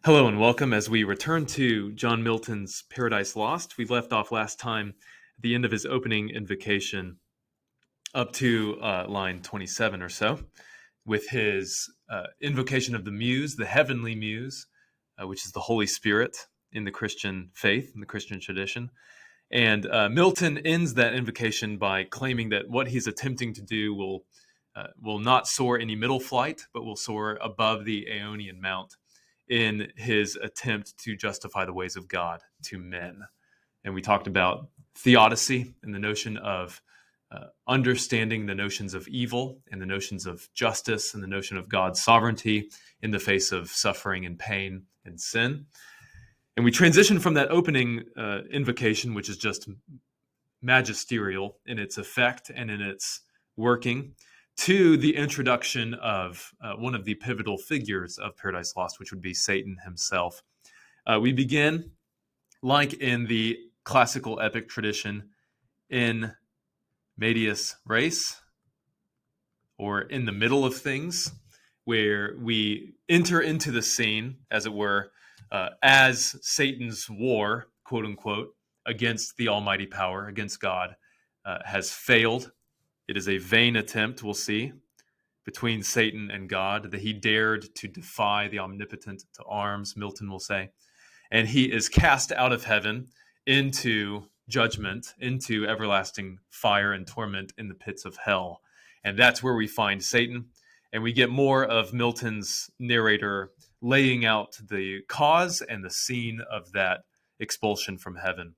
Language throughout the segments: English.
Hello and welcome as we return to John Milton's Paradise Lost. We left off last time at the end of his opening invocation up to line 27 or so with his invocation of the Muse, the heavenly Muse, which is the Holy Spirit in the Christian faith, in the Christian tradition. And Milton ends that invocation by claiming that what he's attempting to do will not soar any middle flight, but will soar above the Aeonian Mount in his attempt to justify the ways of God to men. And we talked about theodicy and the notion of understanding the notions of evil and the notions of justice and the notion of God's sovereignty in the face of suffering and pain and sin. And we transition from that opening invocation, which is just magisterial in its effect and in its working, to the introduction of one of the pivotal figures of Paradise Lost, which would be Satan himself. We begin, like in the classical epic tradition, in medias res, or in the middle of things, where we enter into the scene, as it were, as Satan's war, quote unquote, against the almighty power, against God, has failed. It is a vain attempt, we'll see, between Satan and God, that he dared to defy the omnipotent to arms, Milton will say. And he is cast out of heaven into judgment, into everlasting fire and torment in the pits of hell. And that's where we find Satan. And we get more of Milton's narrator laying out the cause and the scene of that expulsion from heaven.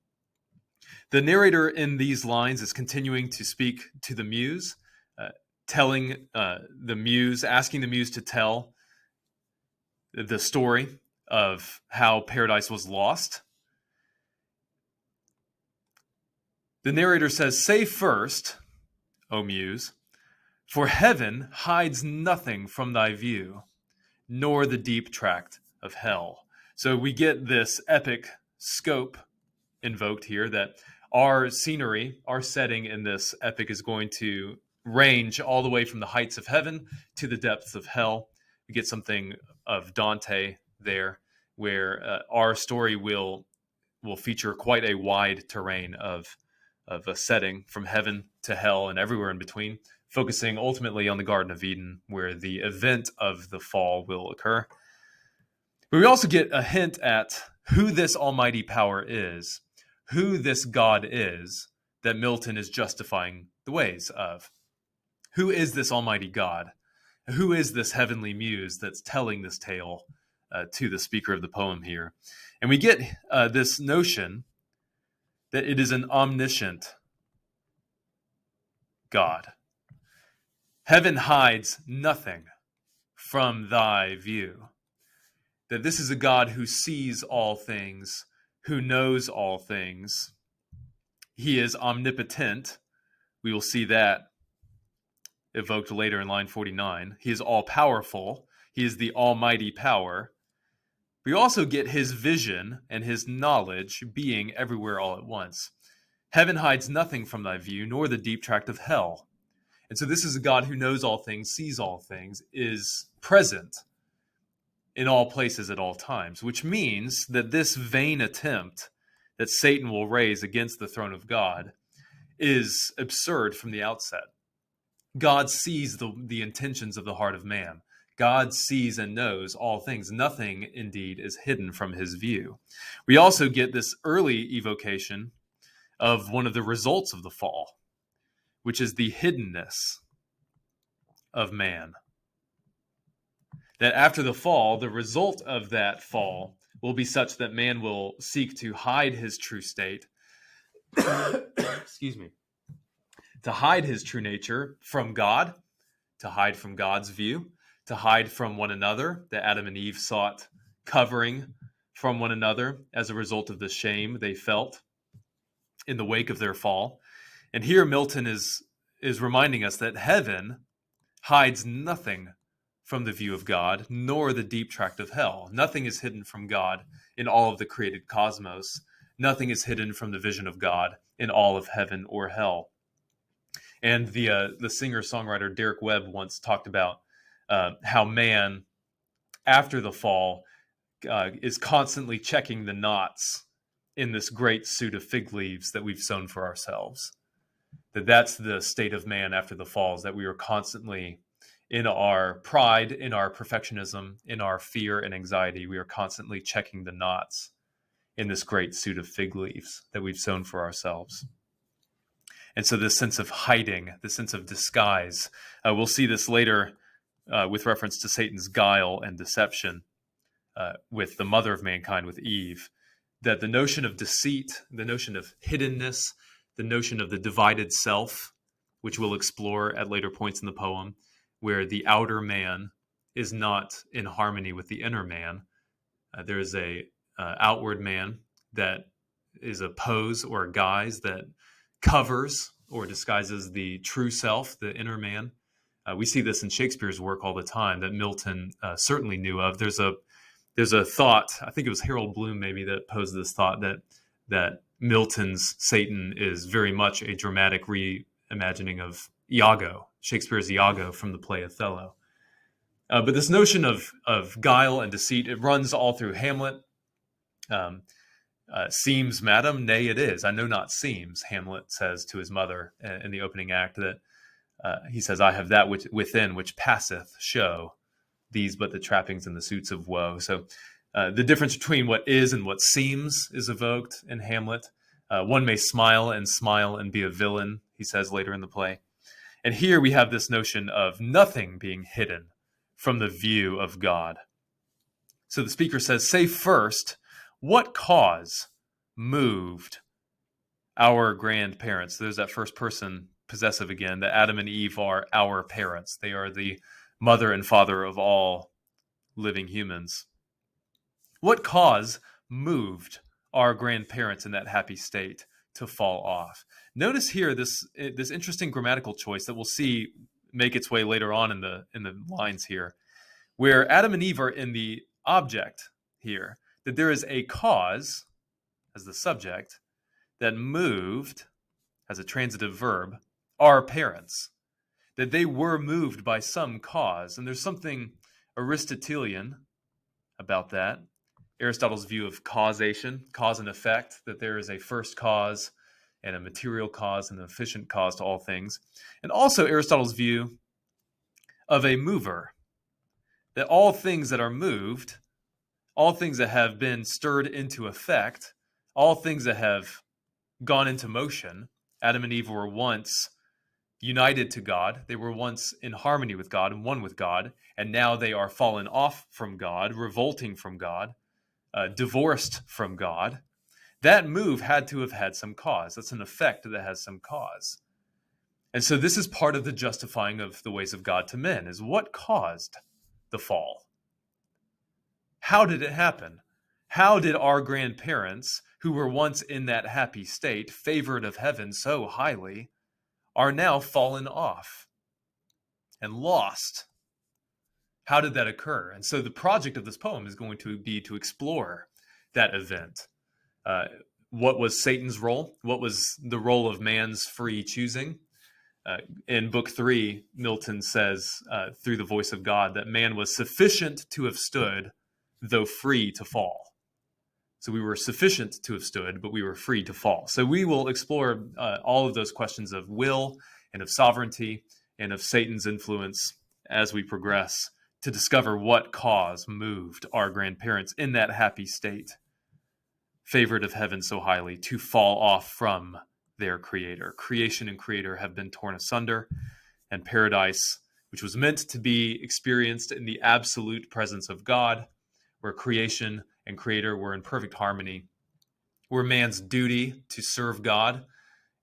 The narrator in these lines is continuing to speak to the Muse, telling the Muse, asking the Muse to tell the story of how paradise was lost. The narrator says, "Say first, O Muse, for heaven hides nothing from thy view, nor the deep tract of hell." So we get this epic scope invoked here, that our scenery, our setting in this epic is going to range all the way from the heights of heaven to the depths of hell. We get something of Dante there, where our story will feature quite a wide terrain of a setting from heaven to hell and everywhere in between, focusing ultimately on the Garden of Eden, where the event of the fall will occur. But we also get a hint at who this almighty power is, who this God is that Milton is justifying the ways of. Who is this almighty God? Who is this heavenly Muse that's telling this tale to the speaker of the poem here? And we get this notion that it is an omniscient God. Heaven hides nothing from thy view. That this is a God who sees all things, who knows all things. He is omnipotent. We will see that evoked later in line 49. He is all-powerful. He is the almighty power. We also get his vision and his knowledge being everywhere all at once. Heaven hides nothing from thy view, nor the deep tract of hell. And so this is a God who knows all things, sees all things, is present in all places at all times, which means that this vain attempt that Satan will raise against the throne of God is absurd from the outset. God sees the intentions of the heart of man. God sees and knows all things. Nothing, indeed, is hidden from his view. We also get this early evocation of one of the results of the fall, which is the hiddenness of man. That after the fall, the result of that fall will be such that man will seek to hide his true state, excuse me, to hide his true nature from God, to hide from God's view, to hide from one another, that Adam and Eve sought covering from one another as a result of the shame they felt in the wake of their fall. And here Milton is reminding us that heaven hides nothing from the view of God, nor the deep tract of hell. Nothing is hidden from God in all of the created cosmos. Nothing is hidden from the vision of God in all of heaven or hell. And the singer-songwriter Derek Webb once talked about how man, after the fall, is constantly checking the knots in this great suit of fig leaves that we've sewn for ourselves. That's the state of man after the fall, is that we are constantly, in our pride, in our perfectionism, in our fear and anxiety, we are constantly checking the knots in this great suit of fig leaves that we've sewn for ourselves. And so this sense of hiding, this sense of disguise, we'll see this later with reference to Satan's guile and deception with the mother of mankind, with Eve, that the notion of deceit, the notion of hiddenness, the notion of the divided self, which we'll explore at later points in the poem, where the outer man is not in harmony with the inner man. There is a outward man that is a pose or a guise that covers or disguises the true self, the inner man. We see this in Shakespeare's work all the time that Milton certainly knew of. There's a thought, I think it was Harold Bloom maybe, that posed this thought that Milton's Satan is very much a dramatic reimagining of Iago, Shakespeare's Iago from the play Othello. But this notion of guile and deceit, it runs all through Hamlet. Seems, madam, nay it is. I know not seems, Hamlet says to his mother in the opening act, that he says, I have that which within which passeth show, these but the trappings and the suits of woe. So the difference between what is and what seems is evoked in Hamlet. One may smile and be a villain, he says later in the play. And here we have this notion of nothing being hidden from the view of God. So the speaker says, say first, what cause moved our grandparents? There's that first person possessive again, that Adam and Eve are our parents. They are the mother and father of all living humans. What cause moved our grandparents in that happy state to fall off? Notice here this interesting grammatical choice that we'll see make its way later on in the lines here, where Adam and Eve are in the object here, that there is a cause as the subject that moved as a transitive verb our parents, that they were moved by some cause. And there's something Aristotelian about that. Aristotle's view of causation, cause and effect, that there is a first cause and a material cause and an efficient cause to all things. And also Aristotle's view of a mover, that all things that are moved, all things that have been stirred into effect, all things that have gone into motion. Adam and Eve were once united to God. They were once in harmony with God and one with God. And now they are fallen off from God, revolting from God, divorced from God. That move had to have had some cause. That's an effect that has some cause. And so this is part of the justifying of the ways of God to men, is what caused the fall? How did it happen? How did our grandparents, who were once in that happy state, favored of heaven so highly, are now fallen off and lost? How did that occur? And so the project of this poem is going to be to explore that event. What was Satan's role? What was the role of man's free choosing? In Book 3, Milton says, through the voice of God, that man was sufficient to have stood, though free to fall. So we were sufficient to have stood, but we were free to fall. So we will explore all of those questions of will and of sovereignty and of Satan's influence as we progress to discover what cause moved our grandparents in that happy state, favored of heaven so highly, to fall off from their creator. Creation and creator have been torn asunder, and paradise, which was meant to be experienced in the absolute presence of God, where creation and creator were in perfect harmony, where man's duty to serve God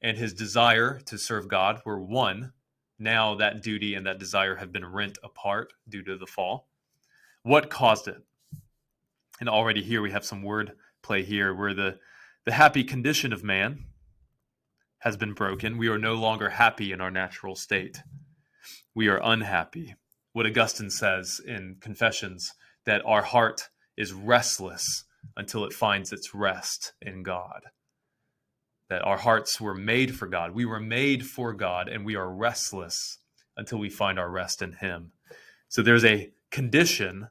and his desire to serve God were one. Now that duty and that desire have been rent apart due to the fall. What caused it? And already here we have some word play here, where the happy condition of man has been broken. We are no longer happy in our natural state. We are unhappy. What Augustine says in Confessions, that our heart is restless until it finds its rest in God. That our hearts were made for God. We were made for God, and we are restless until we find our rest in Him. So there's a condition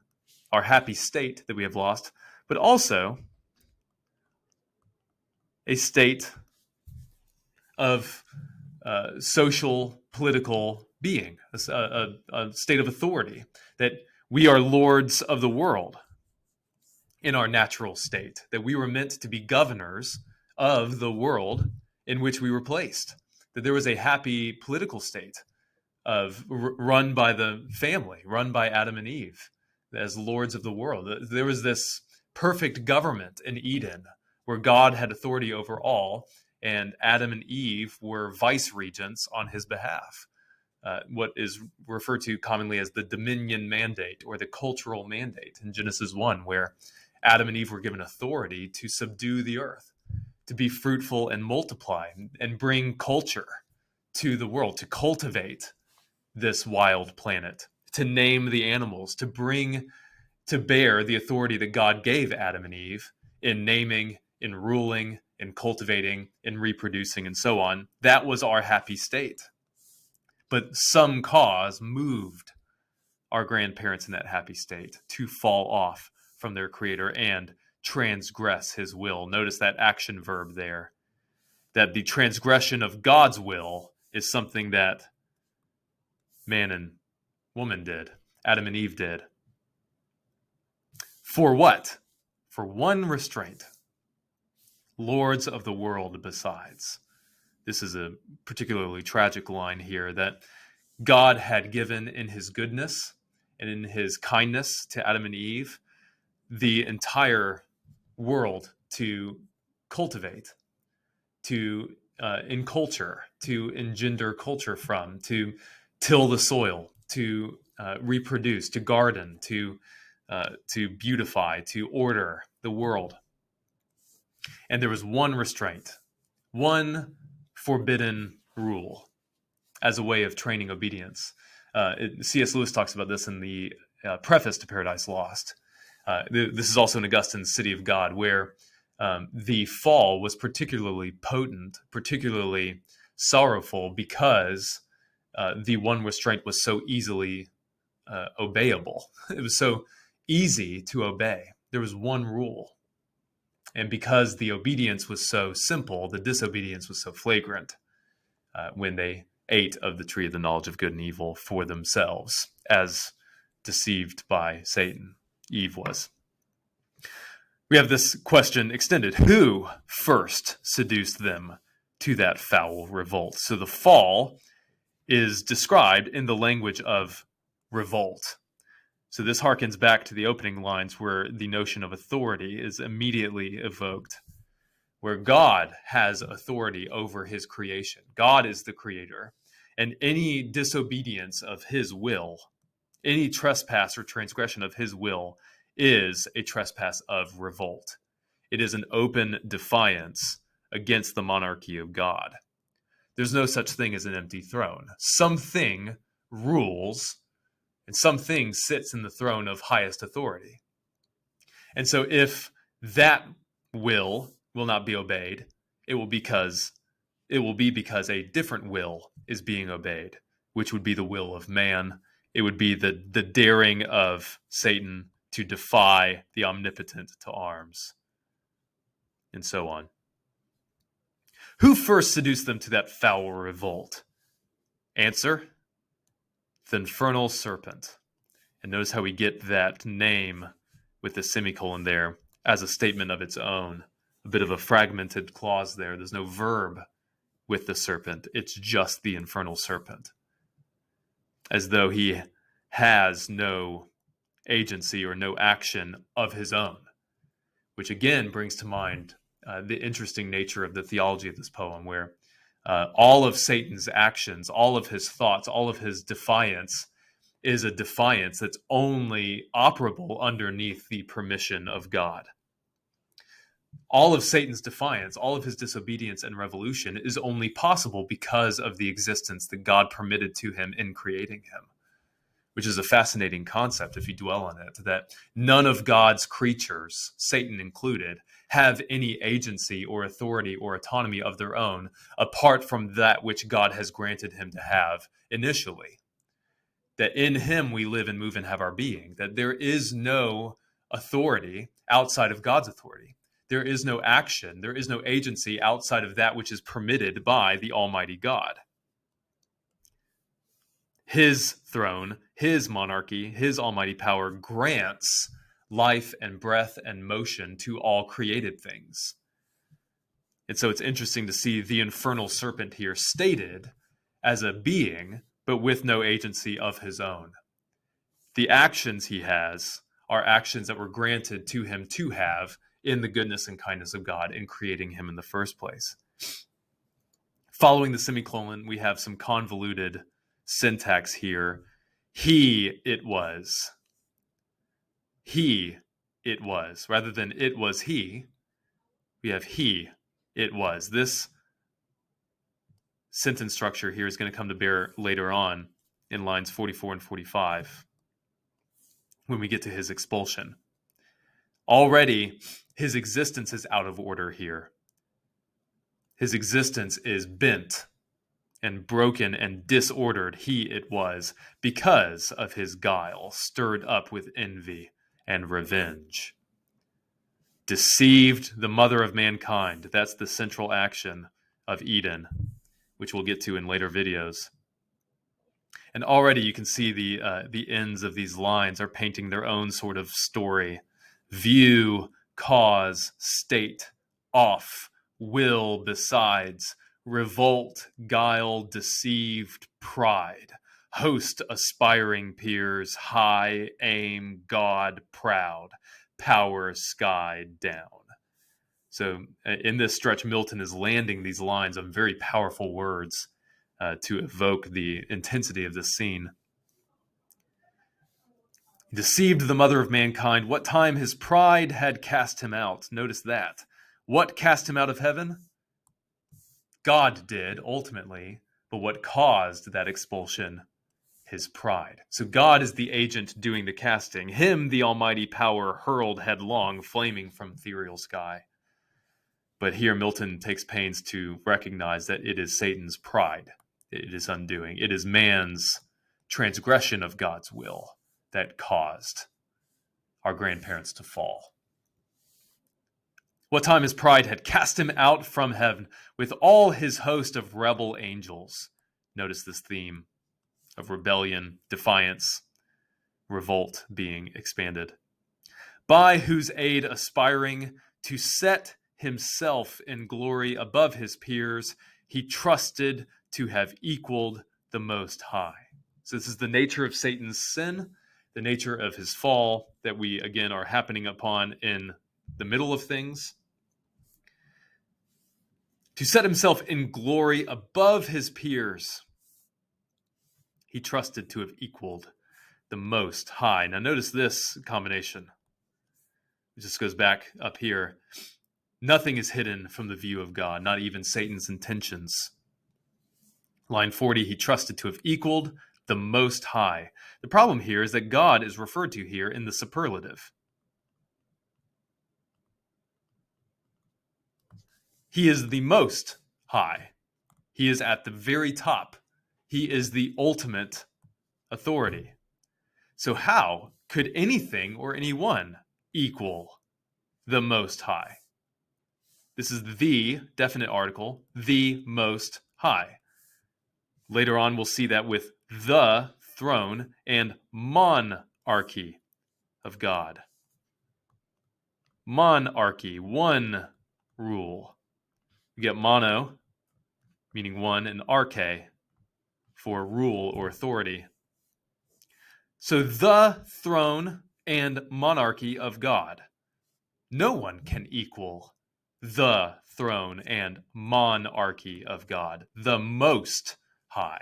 our happy state that we have lost, but also a state of social, political being, a state of authority, that we are lords of the world in our natural state, that we were meant to be governors of the world in which we were placed, that there was a happy political state of run by the family, run by Adam and Eve as lords of the world. There was this perfect government in Eden where God had authority over all, and Adam and Eve were vice regents on his behalf. What is referred to commonly as the dominion mandate or the cultural mandate in Genesis 1, where Adam and Eve were given authority to subdue the earth, to be fruitful and multiply and bring culture to the world, to cultivate this wild planet, to name the animals, to bring to bear the authority that God gave Adam and Eve in naming, in ruling, in cultivating, in reproducing, and so on. That was our happy state. But some cause moved our grandparents in that happy state to fall off from their creator and transgress his will. Notice that action verb there, that the transgression of God's will is something that man and woman did, Adam and Eve did. For what? For one restraint. Lords of the world besides. This is a particularly tragic line here, that God had given in his goodness and in his kindness to Adam and Eve the entire world to cultivate, to enculture, to engender culture from, to till the soil, to reproduce, to garden, to beautify, to order the world. And there was one restraint, one forbidden rule as a way of training obedience. C.S. Lewis talks about this in the preface to Paradise Lost. This is also in Augustine's City of God, where the fall was particularly potent, particularly sorrowful, because the one restraint was so easily obeyable. It was so easy to obey. There was one rule. And because the obedience was so simple, the disobedience was so flagrant when they ate of the tree of the knowledge of good and evil for themselves, as deceived by Satan, Eve was. We have this question extended. Who first seduced them to that foul revolt? So the fall is described in the language of revolt. So this harkens back to the opening lines where the notion of authority is immediately evoked, where God has authority over his creation. God is the creator, and any disobedience of his will, any trespass or transgression of his will, is a trespass of revolt. It is an open defiance against the monarchy of God. There's no such thing as an empty throne. Something rules, and something sits in the throne of highest authority. And so if that will not be obeyed, it will be because a different will is being obeyed, which would be the will of man. It would be the daring of Satan to defy the omnipotent to arms, and so on. Who first seduced them to that foul revolt? Answer: the infernal serpent. And notice how we get that name with the semicolon there as a statement of its own. A bit of a fragmented clause there. There's no verb with the serpent. It's just the infernal serpent. As though he has no agency or no action of his own, which again brings to mind the interesting nature of the theology of this poem, where all of Satan's actions, all of his thoughts, all of his defiance is a defiance that's only operable underneath the permission of God. All of Satan's defiance, all of his disobedience and revolution is only possible because of the existence that God permitted to him in creating him, which is a fascinating concept if you dwell on it, that none of God's creatures, Satan included, have any agency or authority or autonomy of their own apart from that which God has granted him to have initially. that in him we live and move and have our being, that there is no authority outside of God's authority. There is no action, there is no agency outside of that which is permitted by the Almighty God. His throne, his monarchy, his almighty power grants life and breath and motion to all created things. And so it's interesting to see the infernal serpent here stated as a being, but with no agency of his own. The actions he has are actions that were granted to him to have in the goodness and kindness of God in creating him in the first place. Following the semicolon, we have some convoluted syntax here. He, it was. He, it was. Rather than it was he, we have he, it was. This sentence structure here is going to come to bear later on in lines 44 and 45 when we get to his expulsion. Already, his existence is out of order here. His existence is bent and broken and disordered, he it was, because of his guile, stirred up with envy and revenge. Deceived the mother of mankind. That's the central action of Eden, which we'll get to in later videos. And already you can see the ends of these lines are painting their own sort of story. View, cause, state, off, will, besides, revolt, guile, deceived, pride, host, aspiring peers, high, aim, God, proud, power, sky, down. So in this stretch, Milton is landing these lines of very powerful words to evoke the intensity of this scene. Deceived the mother of mankind, what time his pride had cast him out. Notice that. What cast him out of heaven? God did, ultimately, but what caused that expulsion? His pride. So God is the agent doing the casting. Him, the almighty power, hurled headlong, flaming from ethereal sky. But here Milton takes pains to recognize that it is Satan's pride. It is undoing. It is man's transgression of God's will that caused our grandparents to fall. What time his pride had cast him out from heaven with all his host of rebel angels. Notice this theme of rebellion, defiance, revolt being expanded. By whose aid aspiring to set himself in glory above his peers, he trusted to have equaled the Most High. So this is the nature of Satan's sin, the nature of his fall that we, again, are happening upon in the middle of things. To set himself in glory above his peers, he trusted to have equaled the Most High. Now notice this combination. It just goes back up here. Nothing is hidden from the view of God, not even Satan's intentions. Line 40, he trusted to have equaled the Most High. The problem here is that God is referred to here in the superlative. He is the Most High. He is at the very top. He is the ultimate authority. So how could anything or anyone equal the Most High? This is the definite article, the Most High. Later on, we'll see that with the throne and monarchy of God. Monarchy, one rule. You get mono, meaning one, and arche for rule or authority. So the throne and monarchy of God. No one can equal the throne and monarchy of God, the Most High.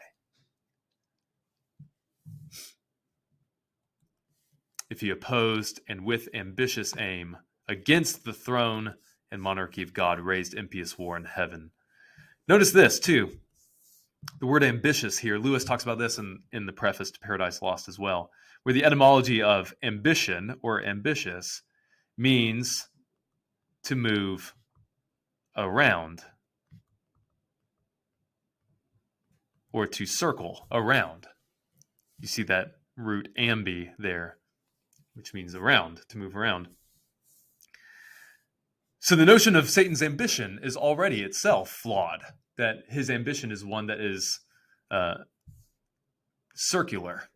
If he opposed and with ambitious aim against the throne and monarchy of God raised impious war in heaven. Notice this too. The word ambitious here, Lewis talks about this in the preface to Paradise Lost as well, where the etymology of ambition or ambitious means to move around or to circle around. You see that root ambi there, which means around, to move around. So the notion of Satan's ambition is already itself flawed, that his ambition is one that is circular.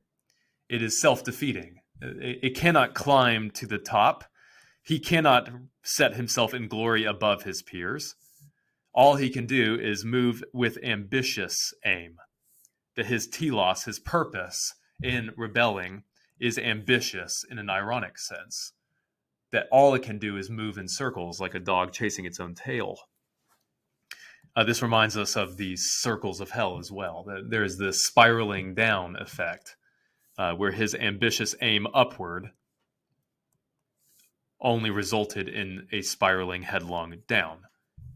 It is self-defeating. It cannot climb to the top. He cannot set himself in glory above his peers. All he can do is move with ambitious aim. That his telos, his purpose in rebelling, is ambitious in an ironic sense. That all it can do is move in circles like a dog chasing its own tail. This reminds us of these circles of hell as well. There's this spiraling down effect where his ambitious aim upward only resulted in a spiraling headlong down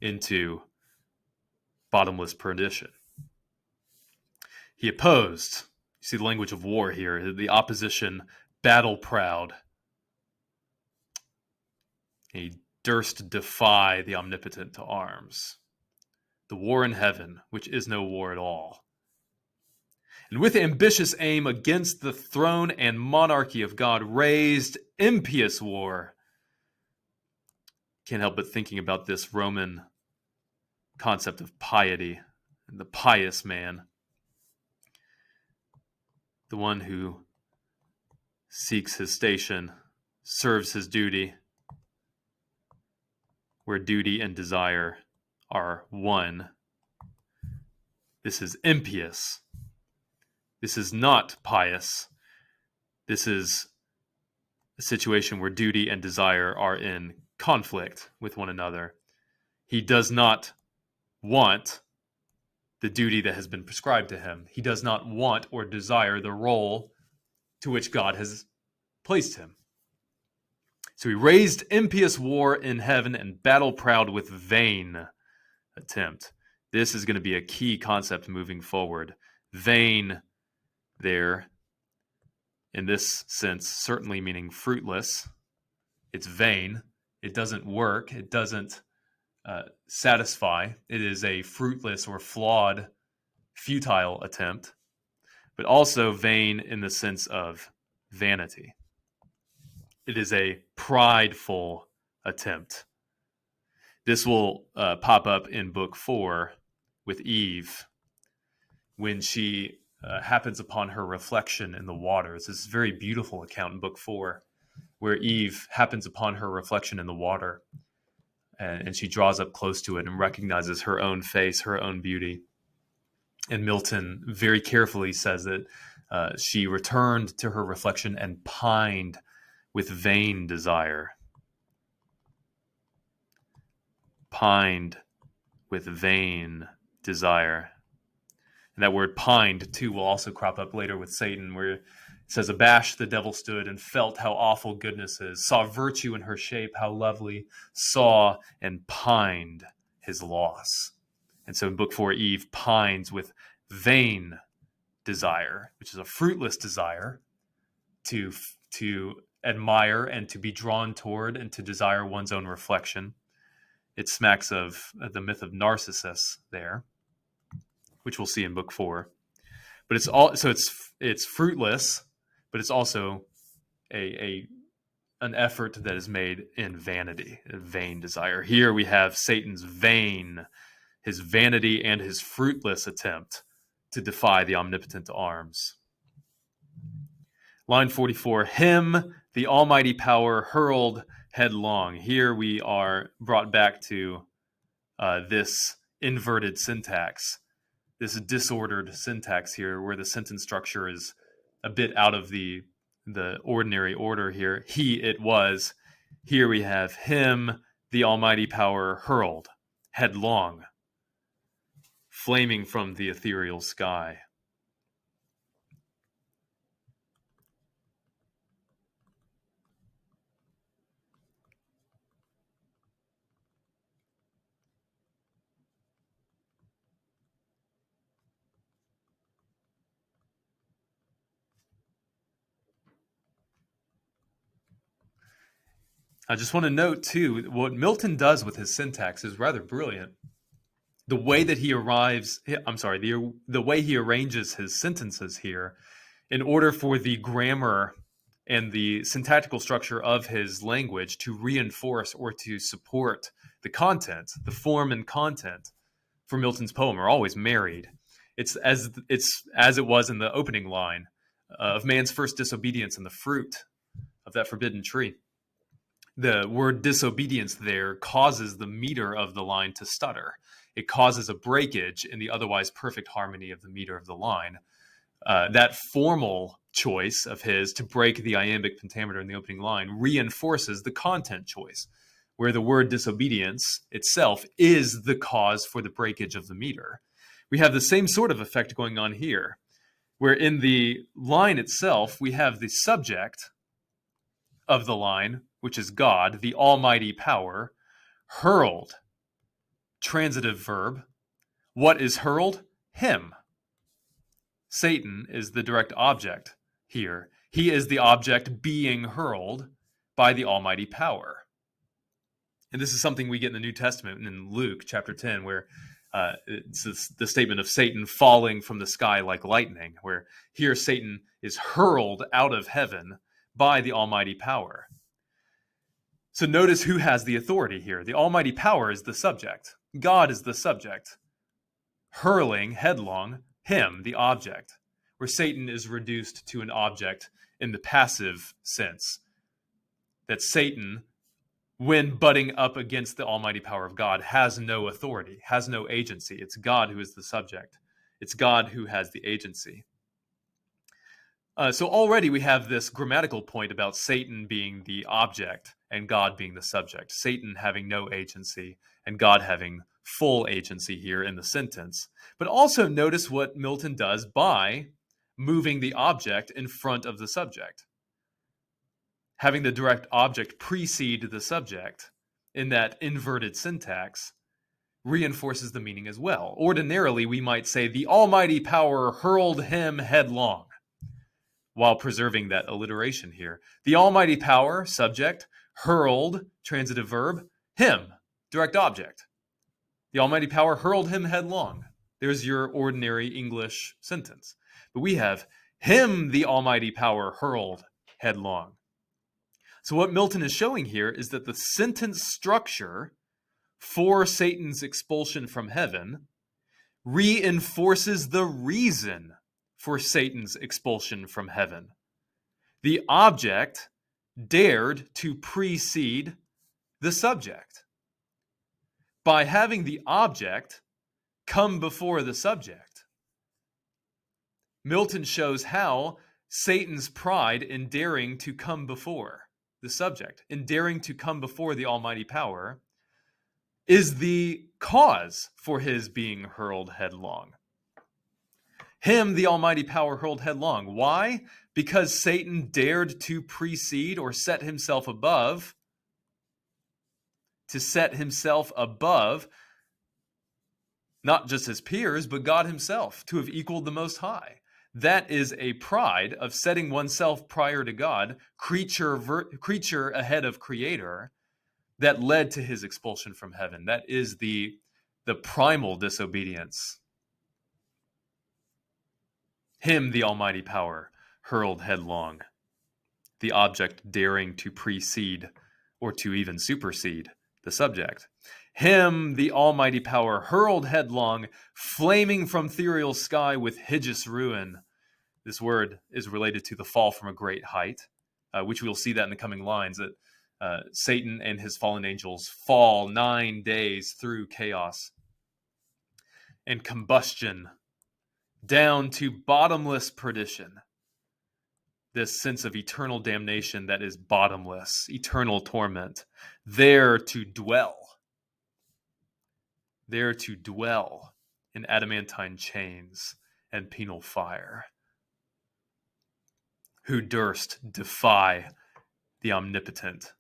into bottomless perdition. He opposed, you see the language of war here, the opposition battle proud. He durst defy the omnipotent to arms. The war in heaven, which is no war at all. And with ambitious aim against the throne and monarchy of God, raised impious war. Can't help but thinking about this Roman concept of piety and the pious man. The one who seeks his station, serves his duty, where duty and desire are one. This is impious. This is not pious. This is a situation where duty and desire are in conflict with one another. He does not want the duty that has been prescribed to him. He does not want or desire the role to which God has placed him. So he raised impious war in heaven and battle proud with vain attempt. This is going to be a key concept moving forward. Vain there, in this sense, certainly meaning fruitless. It's vain. It doesn't work. It doesn't satisfy. It is a fruitless or flawed, futile attempt, but also vain in the sense of vanity. It is a prideful attempt. This will pop up in book 4 with Eve when she happens upon her reflection in the waters. This is a very beautiful account in book 4 where Eve happens upon her reflection in the water and she draws up close to it and recognizes her own face, her own beauty. And Milton very carefully says that she returned to her reflection and pined with vain desire. Pined with vain desire. And that word pined, too, will also crop up later with Satan, where it says, abashed the devil stood and felt how awful goodness is, saw virtue in her shape, how lovely, saw and pined his loss. And so in book 4, Eve pines with vain desire, which is a fruitless desire to admire and to be drawn toward and to desire one's own reflection. It smacks of the myth of Narcissus there, which we'll see in book 4. But it's fruitless, but it's also an effort that is made in vanity, a vain desire. Here we have Satan's his vanity and his fruitless attempt to defy the omnipotent to arms. Line 44, him, the almighty power, hurled headlong. Here we are brought back to this inverted syntax, this disordered syntax here, where the sentence structure is a bit out of the ordinary order here. He, it was. Here we have him, the almighty power, hurled headlong, flaming from the ethereal sky. I just want to note, too, what Milton does with his syntax is rather brilliant. The way that he the way he arranges his sentences here in order for the grammar and the syntactical structure of his language to reinforce or to support the content, the form and content for Milton's poem are always married. It's as it was in the opening line of man's first disobedience and the fruit of that forbidden tree. The word disobedience there causes the meter of the line to stutter. It causes a breakage in the otherwise perfect harmony of the meter of the line. That formal choice of his to break the iambic pentameter in the opening line reinforces the content choice, where the word disobedience itself is the cause for the breakage of the meter. We have the same sort of effect going on here, where in the line itself, we have the subject of the line, which is God, the almighty power, hurled, transitive verb. What is hurled? Him. Satan is the direct object here. He is the object being hurled by the almighty power. And this is something we get in the New Testament in Luke chapter 10, where it's the statement of Satan falling from the sky like lightning, where here Satan is hurled out of heaven by the almighty power. So notice who has the authority here. The almighty power is the subject. God is the subject. Hurling, headlong, him, the object, where Satan is reduced to an object in the passive sense. That Satan, when butting up against the almighty power of God, has no authority, has no agency. It's God who is the subject. It's God who has the agency. So already we have this grammatical point about Satan being the object and God being the subject. Satan having no agency and God having full agency here in the sentence. But also notice what Milton does by moving the object in front of the subject. Having the direct object precede the subject in that inverted syntax reinforces the meaning as well. Ordinarily, we might say the almighty power hurled him headlong, while preserving that alliteration here. The almighty power, subject, hurled, transitive verb, him, direct object. The almighty power hurled him headlong. There's your ordinary English sentence. But we have him, the almighty power, hurled headlong. So what Milton is showing here is that the sentence structure for Satan's expulsion from heaven reinforces the reason for Satan's expulsion from heaven. The object dared to precede the subject. By having the object come before the subject, Milton shows how Satan's pride in daring to come before the subject, in daring to come before the almighty power, is the cause for his being hurled headlong. Him, the almighty power, hurled headlong. Why? Because Satan dared to precede or set himself above, not just his peers, but God himself, to have equaled the Most High. That is a pride of setting oneself prior to God, creature ahead of creator, that led to his expulsion from heaven. That is the primal disobedience. Him, the almighty power, hurled headlong. The object daring to precede or to even supersede the subject. Him, the almighty power, hurled headlong, flaming from ethereal sky with hideous ruin. This word is related to the fall from a great height, which we'll see that in the coming lines, that Satan and his fallen angels fall 9 days through chaos and combustion down to bottomless perdition. This sense of eternal damnation that is bottomless, eternal torment, there to dwell in adamantine chains and penal fire. Who durst defy the omnipotent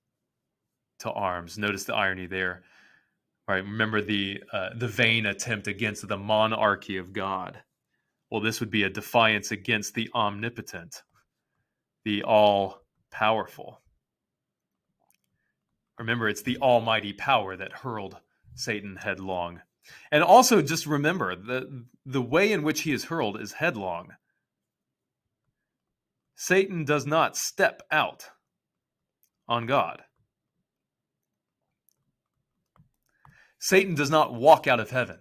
to arms? Notice the irony there. Right? Remember the vain attempt against the monarchy of God. Well, this would be a defiance against the omnipotent, the all-powerful. Remember, it's the almighty power that hurled Satan headlong. And also just remember, the way in which he is hurled is headlong. Satan does not step out on God. Satan does not walk out of heaven.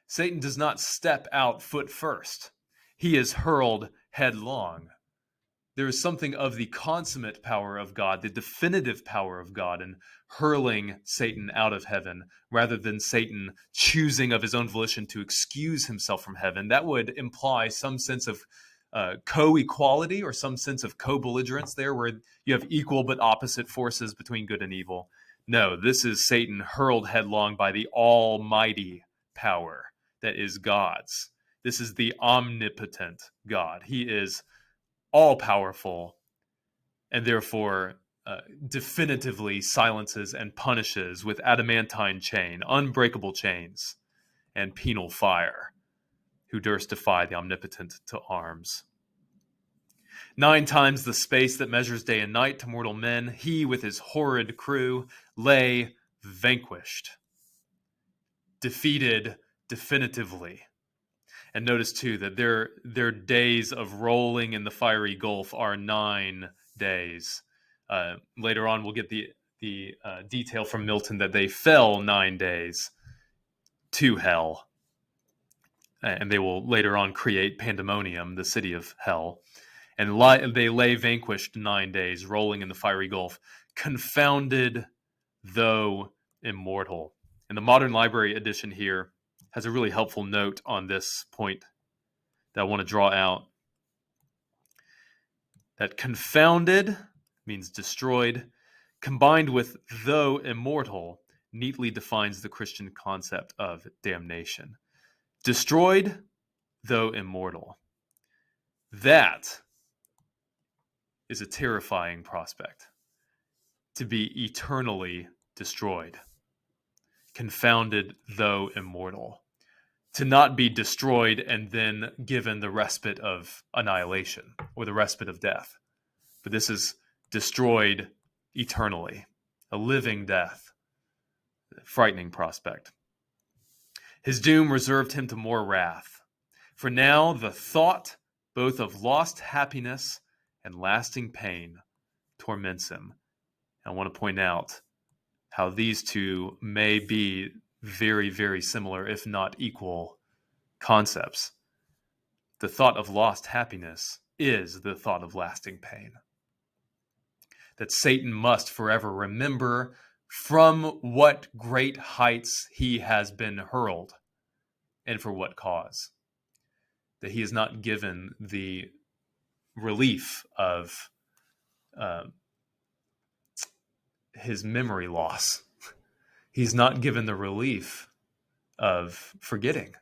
Satan does not step out foot first. He is hurled headlong. There is something of the consummate power of God, the definitive power of God, in hurling Satan out of heaven, rather than Satan choosing of his own volition to excuse himself from heaven. That would imply some sense of co-equality or some sense of co-belligerence there, where you have equal but opposite forces between good and evil. No, this is Satan hurled headlong by the almighty power that is God's. This is the omnipotent God. He is all-powerful, and therefore definitively silences and punishes with adamantine chain, unbreakable chains, and penal fire, who durst defy the omnipotent to arms. 9 times the space that measures day and night to mortal men, he with his horrid crew lay vanquished, defeated definitively. And notice, too, that their days of rolling in the fiery gulf are 9 days. Later on, we'll get the detail from Milton that they fell 9 days to hell. And they will later on create Pandemonium, the city of hell. And they lay vanquished 9 days, rolling in the fiery gulf, confounded though immortal. And the Modern Library edition here has a really helpful note on this point that I want to draw out. That confounded means destroyed, combined with though immortal, neatly defines the Christian concept of damnation. Destroyed, though immortal. That is a terrifying prospect, to be eternally destroyed. Confounded, though immortal. To not be destroyed and then given the respite of annihilation or the respite of death. But this is destroyed eternally. A living death. A frightening prospect. His doom reserved him to more wrath. For now the thought both of lost happiness and lasting pain torments him. I want to point out how these two may be very, very similar, if not equal, concepts. The thought of lost happiness is the thought of lasting pain. That Satan must forever remember from what great heights he has been hurled, and for what cause. That he is not given the relief of his memory loss. He's not given the relief of forgetting,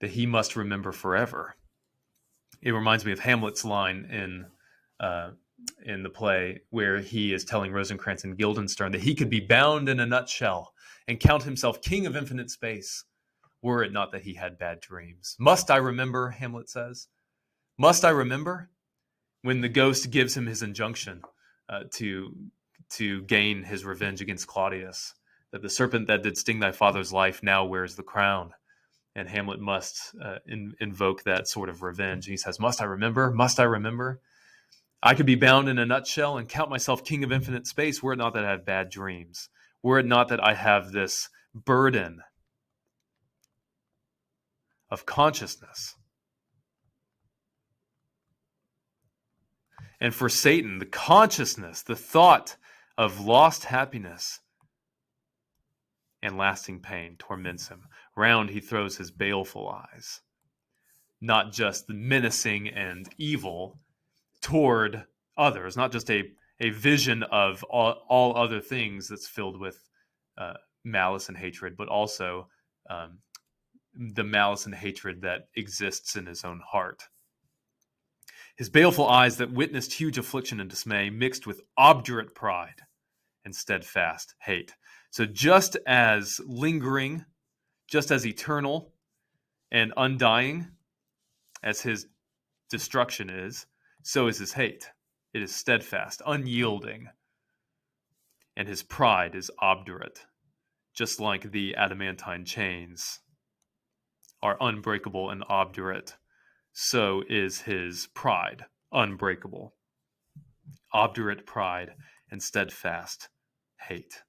that he must remember forever. It reminds me of Hamlet's line in the play where he is telling Rosencrantz and Guildenstern that he could be bound in a nutshell and count himself king of infinite space, were it not that he had bad dreams. Must I remember, Hamlet says? Must I remember? When the ghost gives him his injunction to gain his revenge against Claudius, that the serpent that did sting thy father's life now wears the crown. And Hamlet must invoke that sort of revenge. And he says, must I remember? Must I remember? I could be bound in a nutshell and count myself king of infinite space, were it not that I have bad dreams. Were it not that I have this burden of consciousness. And for Satan, the consciousness, the thought of lost happiness and lasting pain torments him. Round he throws his baleful eyes, not just the menacing and evil toward others, not just a vision of all other things that's filled with malice and hatred, but also the malice and hatred that exists in his own heart. His baleful eyes that witnessed huge affliction and dismay mixed with obdurate pride and steadfast hate. So just as lingering, just as eternal and undying as his destruction is, so is his hate. It is steadfast, unyielding, and his pride is obdurate, just like the adamantine chains are unbreakable and obdurate. So is his pride unbreakable, obdurate pride, and steadfast hate.